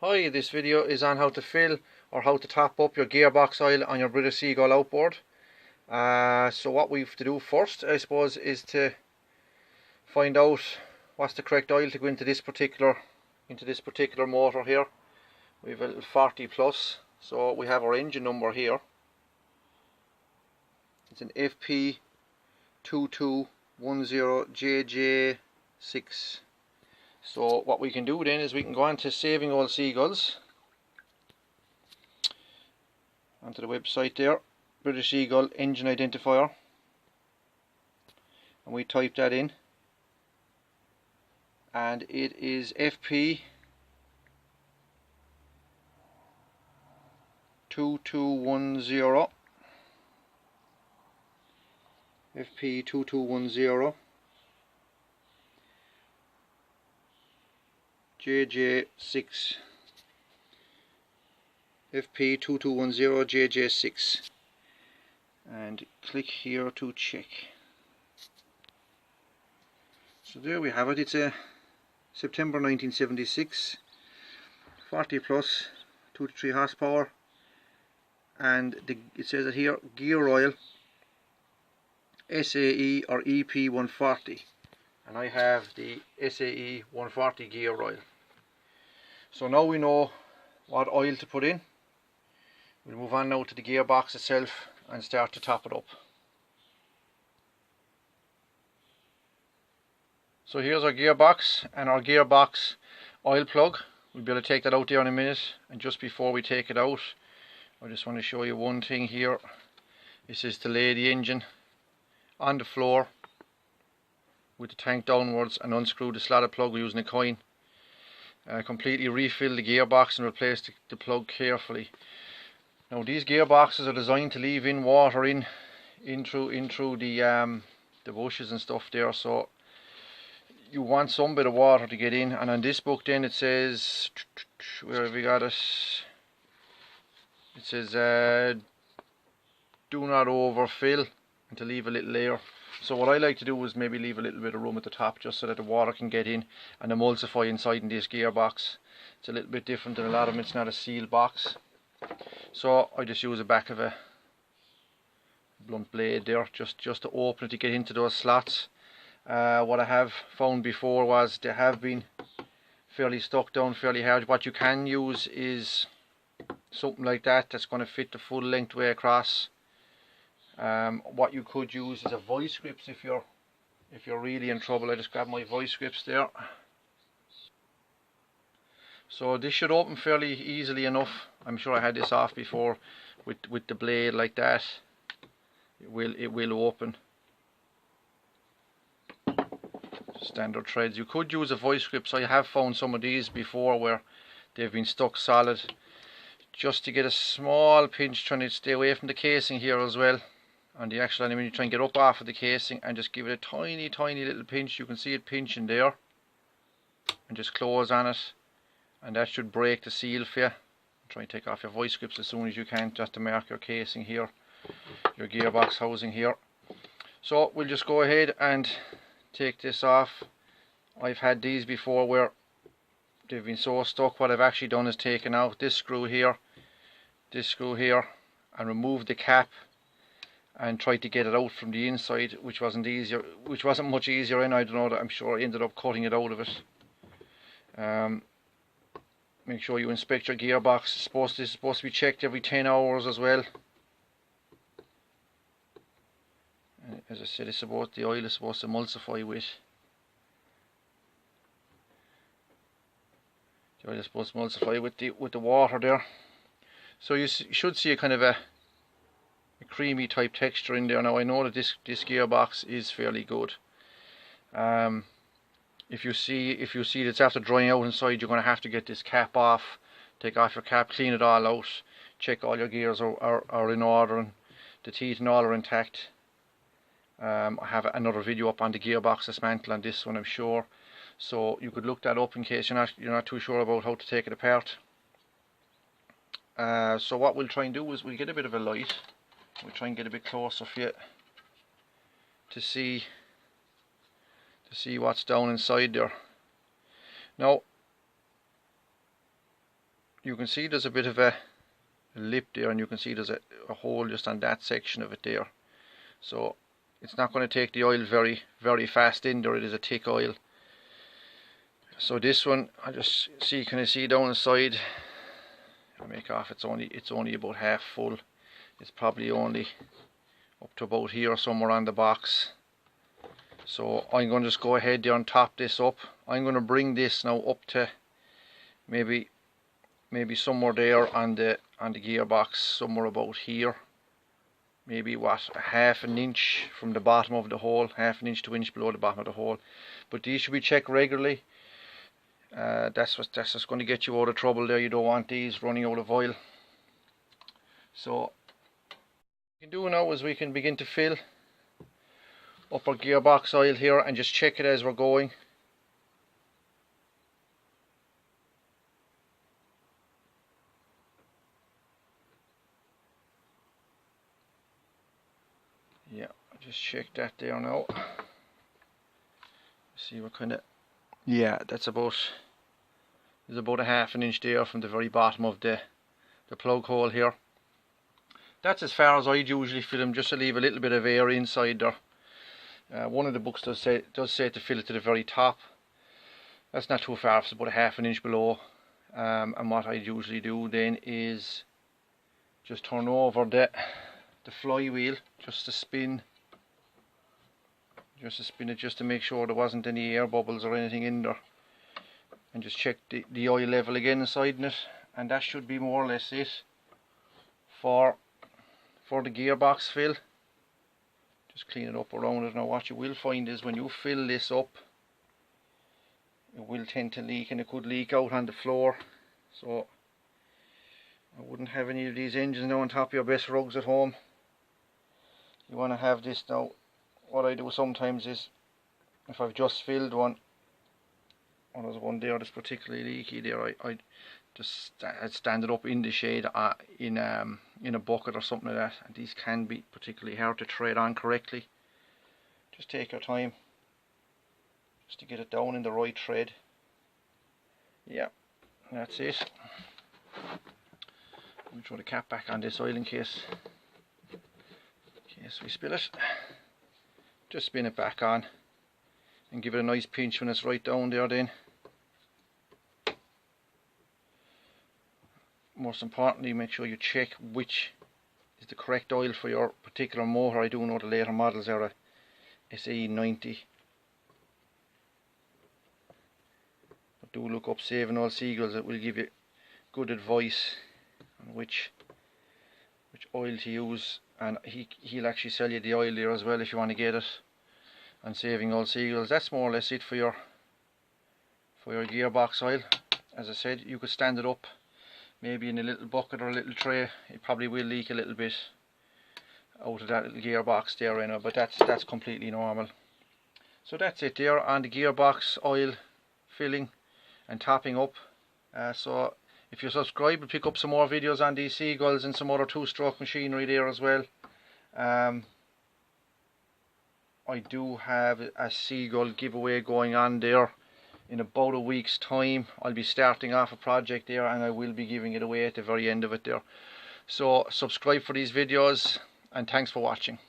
Hi, this video is on how to fill or how to top up your gearbox oil on your British Seagull outboard. So what we have to do first, I suppose, is to find out what's the correct oil to go into this particular motor here. We have a little 40 plus, so we have our engine number here. It's an FP2210JJ6. So what we can do then is we can go on to Saving All Seagulls, onto the website there, British Seagull engine identifier, and we type that in, and it is FP2210 FP2210 JJ6 FP2210 JJ6, and click here to check. So there we have it. It's a September 1976, 40 plus, 2 to 3 horsepower, and it says it here, gear oil SAE or EP 140, and I have the SAE 140 gear oil. So now we know what oil to put in. We'll move on now to the gearbox itself and start to top it up. So here's our gearbox and our gearbox oil plug. We'll be able to take that out there in a minute, and just before we take it out, I just want to show you one thing here. This is to lay the engine on the floor with the tank downwards and unscrew the slotted plug using a coin. Completely refill the gearbox and replace the plug carefully. Now these gearboxes are designed to leave in water in through the bushes and stuff there, so you want some bit of water to get in. And on this book then it says, where have we got it? It says do not overfill, and to leave a little layer. So what I like to do is maybe leave a little bit of room at the top, just so that the water can get in and emulsify inside in this gearbox. It's a little bit different than a lot of them. It's not a sealed box, so I just use the back of a blunt blade there, just to open it to get into those slots. What I have found before was they have been fairly stuck down fairly hard. What you can use is something like that that's going to fit the full length way across. What you could use is a vice grips if you're really in trouble. I just grab my vice grips there. So this should open fairly easily enough. I'm sure I had this off before with the blade like that. It will open. Standard threads. You could use a vice grip. So I have found some of these before where they've been stuck solid. Just to get a small pinch, trying to stay away from the casing here as well. On the actual aluminium, you try and get up off of the casing and just give it a tiny little pinch. You can see it pinching there, and just close on it, and that should break the seal for you. Try and take off your vice grips as soon as you can, just to mark your casing here, your gearbox housing here. So we'll just go ahead and take this off. I've had these before where they've been so stuck. What I've actually done is taken out this screw here, and removed the cap and tried to get it out from the inside, which wasn't much easier. And I don't know, that I'm sure I ended up cutting it out of it. Make sure you inspect your gearbox. This is supposed to be checked every 10 hours as well. And as I said, the oil is supposed to emulsify with. The oil is supposed to emulsify with the water there. So you should see a kind of a creamy type texture in there. Now I know that this gearbox is fairly good. If you see that it's after drying out inside, you're going to have to get this cap off. Take off your cap, clean it all out, check all your gears are in order and the teeth and all are intact. I have another video up on the gearbox dismantle on this one, I'm sure, so you could look that up in case you're not too sure about how to take it apart. So what we'll try and do is we'll get a bit of a light. We'll try and get a bit closer for you to see what's down inside there. Now you can see there's a bit of a lip there, and you can see there's a hole just on that section of it there. So it's not going to take the oil very fast in there. It is a thick oil. So this one, I just see, can I see down the side? I'll make off. It's only about half full. It's probably only up to about here somewhere on the box. So I'm going to just go ahead there and top this up. I'm going to bring this now up to maybe somewhere there on the gearbox, somewhere about here. Maybe what, a half an inch from the bottom of the hole, half an inch to inch below the bottom of the hole. But these should be checked regularly. That's just going to get you out of trouble there. You don't want these running out of oil. So what we can do now is we can begin to fill up our gearbox oil here and just check it as we're going. Yeah, just check that there now. See what kind of, yeah, there's about a half an inch there from the very bottom of the plug hole here. That's as far as I'd usually fill them, just to leave a little bit of air inside there. One of the books does say to fill it to the very top. That's not too far, it's about a half an inch below. And what I usually do then is just turn over the flywheel just to spin it, just to make sure there wasn't any air bubbles or anything in there, and just check the oil level again inside in it, and that should be more or less it for the gearbox fill. Just clean it up around it. Now what you will find is when you fill this up, it will tend to leak, and it could leak out on the floor. So I wouldn't have any of these engines now on top of your best rugs at home. You want to have this now. What I do sometimes is, if I've just filled one, or there's one there that's particularly leaky there, I'd stand it up in the shade in a bucket or something like that. And these can be particularly hard to thread on correctly. Just take your time just to get it down in the right thread. Yeah, that's it. Let me throw the cap back on this oil in case we spill it. Just spin it back on and give it a nice pinch when it's right down there then. Most importantly, make sure you check which is the correct oil for your particular motor. I do know the later models are a SE90. But do look up Saving All Seagulls. It will give you good advice on which oil to use, and he'll actually sell you the oil there as well if you want to get it. And Saving All Seagulls. That's more or less it for your gearbox oil. As I said, you could stand it up maybe in a little bucket or a little tray. It probably will leak a little bit out of that little gearbox there, you know, but that's completely normal. So that's it there on the gearbox oil filling and topping up. So if you subscribe, you'll pick up some more videos on these Seagulls and some other two-stroke machinery there as well. I do have a Seagull giveaway going on there in about a week's time. I'll be starting off a project there, and I will be giving it away at the very end of it there. So subscribe for these videos, and thanks for watching.